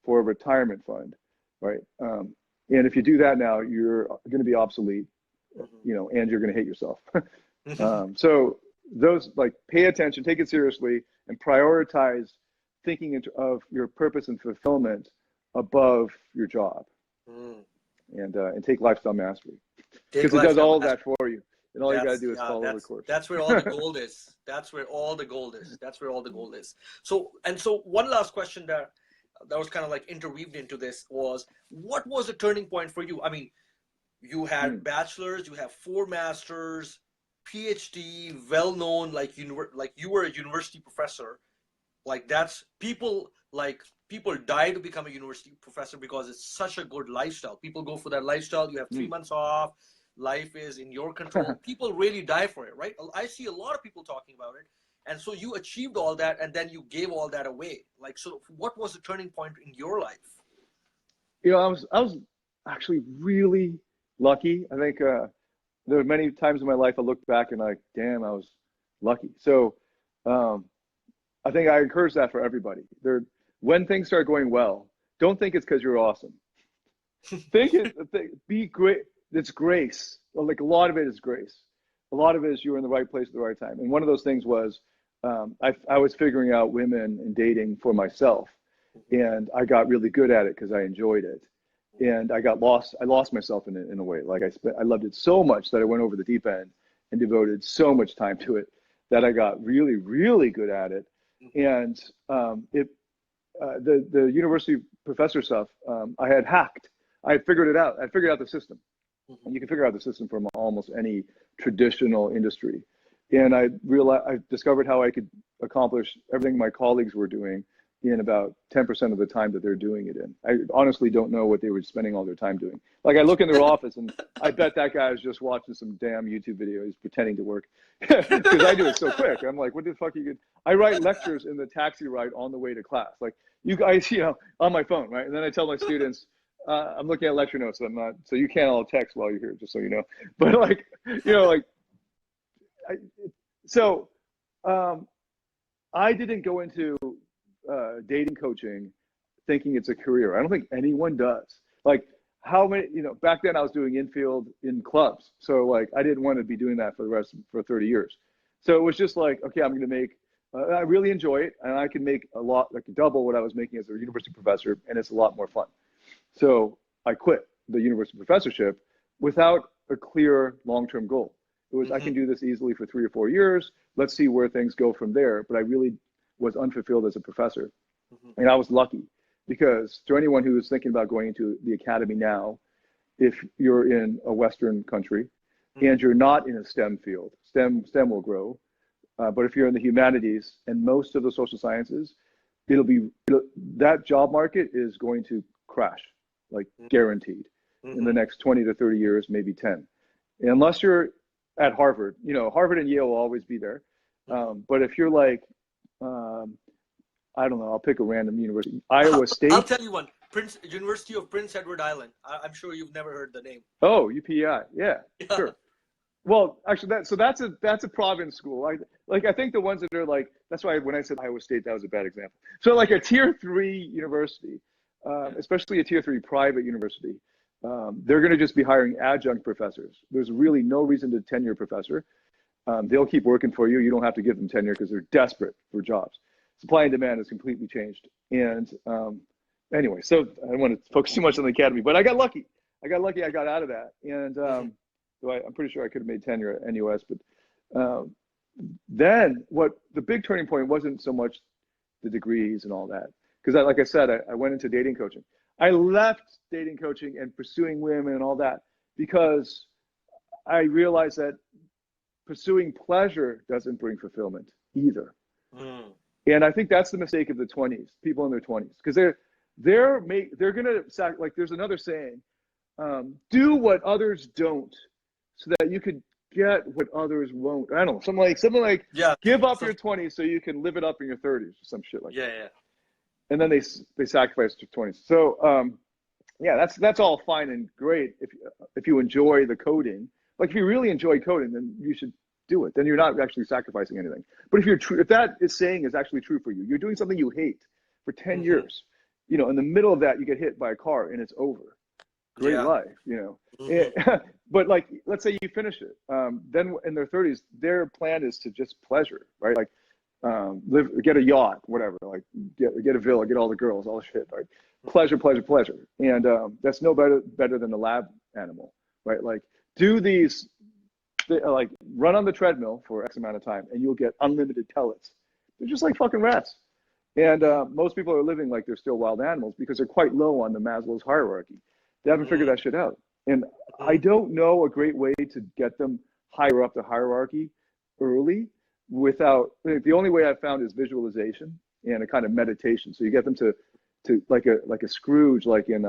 for a retirement fund, right? And if you do that now, you're going to be obsolete, and you're going to hate yourself. So those, like, pay attention, take it seriously, and prioritize thinking of your purpose and fulfillment above your job. And take lifestyle mastery, because it does all of that for you. And all you got to do is follow the course. That's where all the gold is. That's where all the gold is. So one last question that was kind of like interweaved into this was, what was the turning point for you? I mean, you had bachelor's, you have 4 masters, PhD, well known, like you were a university professor. Like, that's people die to become a university professor because it's such a good lifestyle. People go for that lifestyle. You have 3 months off. Life is in your control. People really die for it, right? I see a lot of people talking about it. And so you achieved all that, and then you gave all that away. Like, so what was the turning point in your life? I was actually really lucky. I think there were many times in my life I looked back and like, damn, I was lucky. So I think I encourage that for everybody. When things start going well, don't think it's because you're awesome. Be great. It's grace. Like, a lot of it is grace. A lot of it is you were in the right place at the right time. And one of those things was I was figuring out women and dating for myself, and I got really good at it because I enjoyed it. And I lost myself in it in a way. Like, I loved it so much that I went over the deep end and devoted so much time to it that I got really, really good at it. And the university professor stuff, I had hacked. I had figured it out. I figured out the system. And you can figure out the system from almost any traditional industry. And I realized, I discovered how I could accomplish everything my colleagues were doing in about 10% of the time that they're doing it in. I honestly don't know what they were spending all their time doing. Like I look in their office and I bet that guy is just watching some damn YouTube video. He's pretending to work because I do it so quick. I'm like, what the fuck are you good? I write lectures in the taxi ride on the way to class. Like you guys, on my phone, right? And then I tell my students, I'm looking at lecture notes. I'm not, so you can't all text while you're here, just so you know. But like, I, so I didn't go into dating coaching thinking it's a career. I don't think anyone does. Like how many, back then I was doing infield in clubs. So like I didn't want to be doing that for 30 years. So it was just like, okay, I'm going to make, I really enjoy it and I can make a lot, like double what I was making as a university professor, and it's a lot more fun. So I quit the university professorship without a clear long-term goal. It was, I can do this easily for 3 or 4 years. Let's see where things go from there. But I really was unfulfilled as a professor. And I was lucky because to anyone who is thinking about going into the academy now, if you're in a Western country and you're not in a STEM field, STEM will grow. But if you're in the humanities and most of the social sciences, that job market is going to crash, like guaranteed in the next 20 to 30 years, maybe 10. Unless you're at Harvard, Harvard and Yale will always be there. But if you're like, I don't know, I'll pick a random university, Iowa State. I'll tell you one, University of Prince Edward Island. I'm sure you've never heard the name. Oh, UPEI, yeah. Sure. Well, actually, that's a province school. I think the ones that are like, that's why when I said Iowa State, that was a bad example. So like a tier 3 university, especially a tier 3 private university, they're going to just be hiring adjunct professors. There's really no reason to tenure a professor. They'll keep working for you. You don't have to give them tenure because they're desperate for jobs. Supply and demand has completely changed. And anyway, so I don't want to focus too much on the academy, but I got lucky. I got out of that. And so I'm pretty sure I could have made tenure at NUS. But then what the big turning point wasn't so much the degrees and all that. Because like I said, I went into dating coaching. I left dating coaching and pursuing women and all that because I realized that pursuing pleasure doesn't bring fulfillment either. And I think that's the mistake of the 20s, people in their 20s, because they're gonna like there's another saying, do what others don't, so that you could get what others won't. I don't know, something like give up your 20s so you can live it up in your 30s or some shit like that. Yeah. And then they sacrifice their 20s. So that's all fine and great if you enjoy the coding. Like if you really enjoy coding, then you should do it. Then you're not actually sacrificing anything. But if that saying is actually true for you, you're doing something you hate for 10 years. In the middle of that, you get hit by a car and it's over. Great life, But like, let's say you finish it. Then in their 30s, their plan is to just pleasure, right? Like get a yacht, whatever, like get a villa, get all the girls, all the shit, right? Pleasure. And that's no better than a lab animal, right? Like do these, like run on the treadmill for X amount of time and you'll get unlimited pellets. They're just like fucking rats. And most people are living like they're still wild animals because they're quite low on the Maslow's hierarchy. They haven't figured that shit out. And I don't know a great way to get them higher up the hierarchy early without, the only way I've found is visualization and a kind of meditation. So you get them to like a Scrooge, like in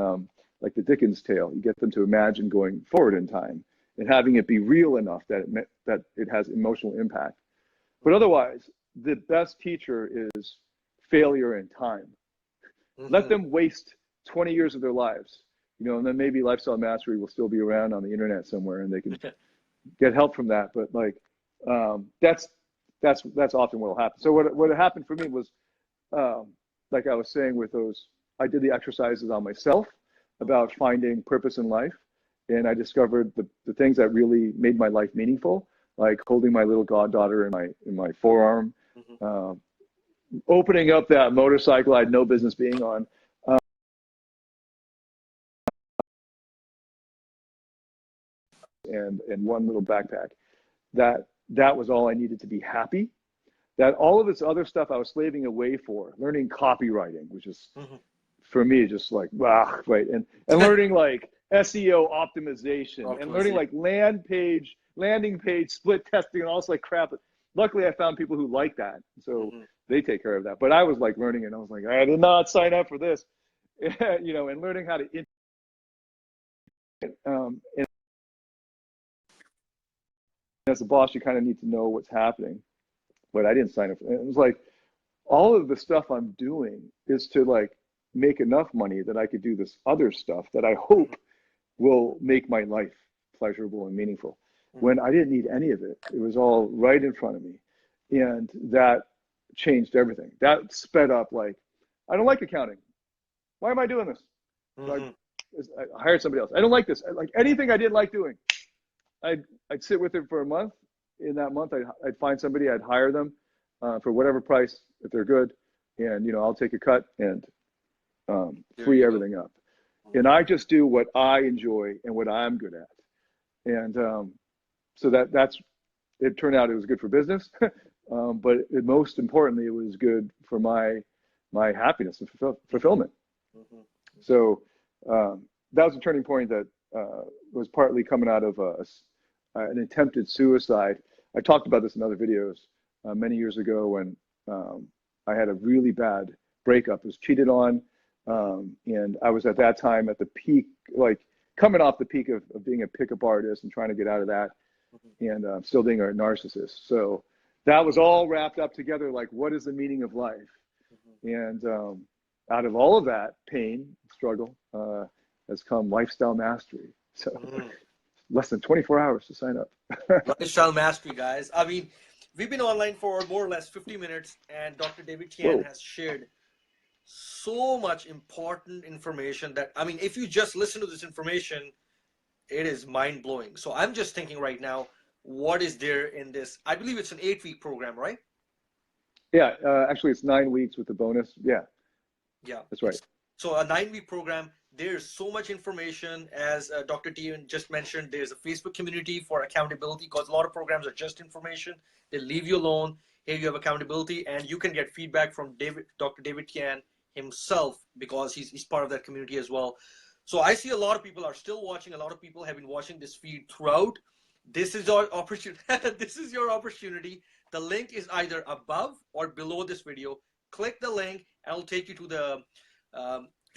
like the Dickens tale, you get them to imagine going forward in time and having it be real enough that it has emotional impact. But otherwise, the best teacher is failure in time. Let them waste 20 years of their lives, and then maybe Lifestyle Mastery will still be around on the internet somewhere and they can get help from that. But like, that's often what will happen. So what happened for me was, like I was saying with those, I did the exercises on myself about finding purpose in life. And I discovered the things that really made my life meaningful, like holding my little goddaughter in my forearm, opening up that motorcycle I had no business being on, and one little backpack. That was all I needed to be happy. that all of this other stuff I was slaving away for, learning copywriting, which is for me just like, right. And learning like SEO optimization and learning like landing page split testing and all this like crap. Luckily I found people who like that. So they take care of that. But I was like learning and I was like, I did not sign up for this, you know, and learning how to, and as a boss, you kind of need to know what's happening, but I didn't sign up for it. It was like, all of the stuff I'm doing is to like make enough money that I could do this other stuff that I hope will make my life pleasurable and meaningful. When I didn't need any of it, it was all right in front of me. And that changed everything. That sped up like, I don't like accounting. Why am I doing this? Like, I hired somebody else. I don't like this. Like anything I didn't like doing, I'd sit with it for a month. In that month, I'd find somebody, I'd hire them for whatever price, if they're good. And, you know, I'll take a cut and free everything up. And I just do what I enjoy and what I'm good at. And so that's, it turned out it was good for business, but most importantly, it was good for my happiness and fulfillment. So that was a turning point that was partly coming out of an attempted suicide. I talked about this in other videos many years ago when I had a really bad breakup. I was cheated on, and I was at that time at the peak, like coming off the peak of being a pickup artist and trying to get out of that, and still being a narcissist. So that was all wrapped up together, like what is the meaning of life? And out of all of that pain, struggle, has come lifestyle mastery. So less than 24 hours to sign up. Lifestyle mastery, guys. I mean, we've been online for more or less 50 minutes, and Dr. David Tian has shared so much important information that, I mean, if you just listen to this information, it is mind-blowing. So I'm just thinking right now, what is there in this? I believe it's an 8-week program, right? Yeah, actually it's 9 weeks with the bonus. Yeah, that's right. So a 9-week program. There's so much information, as Dr. Tian just mentioned. There's a Facebook community for accountability, because a lot of programs are just information. They leave you alone. Here you have accountability, and you can get feedback from Dr. David Tian himself, because he's part of that community as well. So I see a lot of people are still watching. A lot of people have been watching this feed throughout. This is our opportunity. This is your opportunity. The link is either above or below this video. Click the link. I'll take you to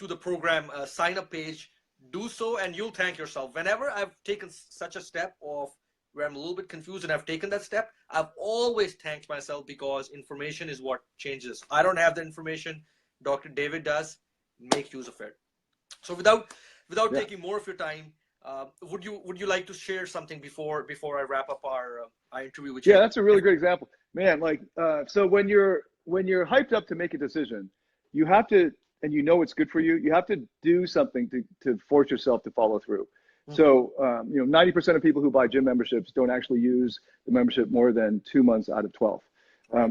the program sign up page. Do so and you'll thank yourself. Whenever I've taken such a step of where I'm a little bit confused and I've taken that step, I've always thanked myself, because information is what changes. I don't have the information. Dr. David does. Make use of it. So without taking more of your time, would you like to share something before I wrap up our interview with you? Yeah, that's a really great example, man. Like, so when you're hyped up to make a decision, you have to, and you know it's good for you, you have to do something to force yourself to follow through. So, you know, 90% of people who buy gym memberships don't actually use the membership more than 2 months out of 12.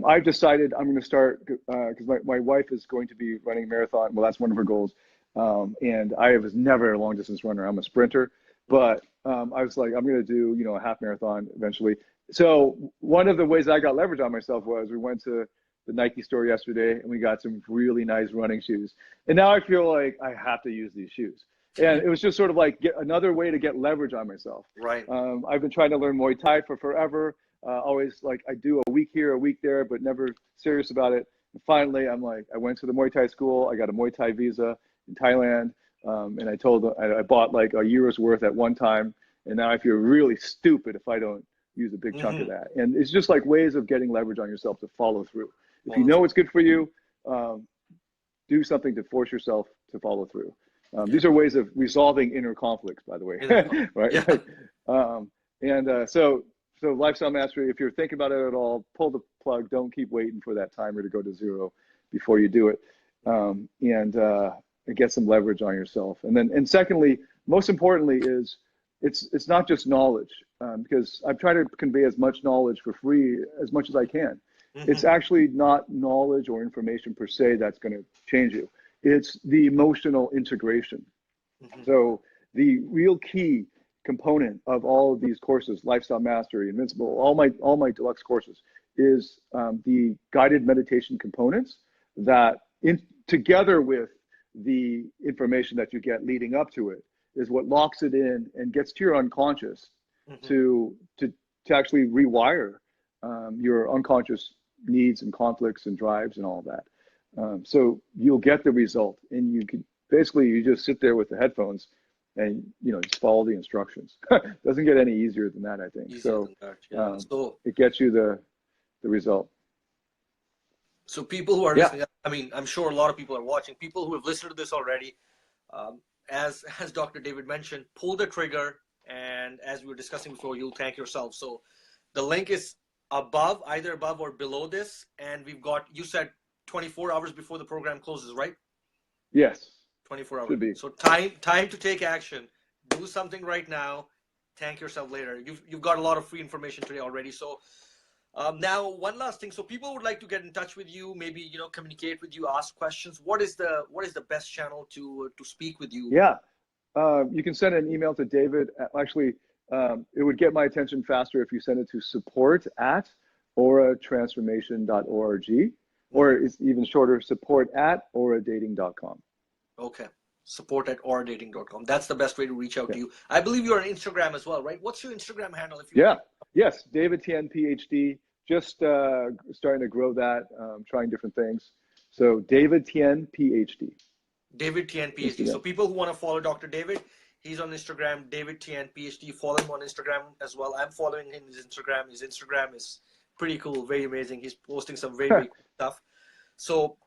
I've decided I'm going to start, because my wife is going to be running a marathon. Well, that's one of her goals. And I was never a long distance runner. I'm a sprinter, but I was like, I'm going to do, you know, a half marathon eventually. So one of the ways I got leverage on myself was we went to the Nike store yesterday and we got some really nice running shoes. And now I feel like I have to use these shoes. And it was just sort of like another way to get leverage on myself. Right. I've been trying to learn Muay Thai for forever. Always like I do a week here, a week there, but never serious about it. And finally, I'm like, I went to the Muay Thai school. I got a Muay Thai visa in Thailand. And I told them, I bought like a year's worth at one time. And now I feel really stupid if I don't use a big chunk of that. And it's just like ways of getting leverage on yourself to follow through. If you know what's good for you, do something to force yourself to follow through. These are ways of resolving inner conflicts, by the way, right? Yeah. So lifestyle mastery, if you're thinking about it at all, pull the plug. Don't keep waiting for that timer to go to 0 before you do it. And get some leverage on yourself. And secondly, most importantly is it's not just knowledge, because I've tried to convey as much knowledge for free as much as I can. It's actually not knowledge or information per se that's going to change you. It's the emotional integration. So the real key component of all of these courses, Lifestyle Mastery, Invincible, all my deluxe courses, is the guided meditation components that, together with the information that you get leading up to it, is what locks it in and gets to your unconscious to actually rewire your unconscious needs and conflicts and drives and all that. So you'll get the result, and you can basically, you just sit there with the headphones and just follow the instructions. Doesn't get any easier than that, I think. So it gets you the result. So people who are listening, I mean, I'm sure a lot of people are watching, people who have listened to this already, as Dr. David mentioned, pull the trigger, and as we were discussing before, you'll thank yourself. So the link is above, either above or below this, and we've got, you said 24 hours before the program closes, right? Yes. 24 hours. Should be. So time to take action. Do something right now. Thank yourself later. You've got a lot of free information today already. So now one last thing. So people would like to get in touch with you, maybe communicate with you, ask questions. What is the best channel to speak with you? Yeah, you can send an email to David. Actually, it would get my attention faster if you send it to support@auratransformation.org, or it's even shorter, support@auradating.com. Okay. Support@auradating.com. That's the best way to reach out to you. I believe you're on Instagram as well, right? What's your Instagram handle? Yes, David Tian, PhD. Just starting to grow that, trying different things. So David Tian, PhD. David Tian, PhD. So people who want to follow Dr. David, he's on Instagram, David Tian, PhD. Follow him on Instagram as well. I'm following him on his Instagram. His Instagram is pretty cool, very amazing. He's posting some very, very cool stuff. So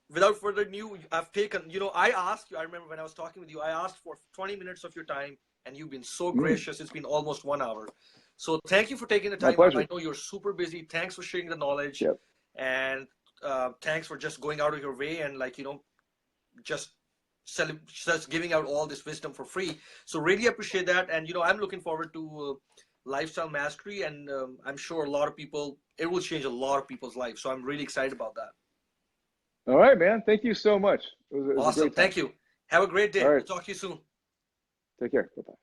without further ado, I've taken, I asked you, I remember when I was talking with you, I asked for 20 minutes of your time, and you've been so gracious. It's been almost 1 hour. So thank you for taking the time. My pleasure. I know you're super busy. Thanks for sharing the knowledge. And thanks for just going out of your way and just giving out all this wisdom for free. So really appreciate that. And, I'm looking forward to Lifestyle Mastery, and I'm sure a lot of people, it will change a lot of people's lives. So I'm really excited about that. All right, man. Thank you so much. It was awesome. Thank you. Have a great day. All right. We'll talk to you soon. Take care. Bye-bye.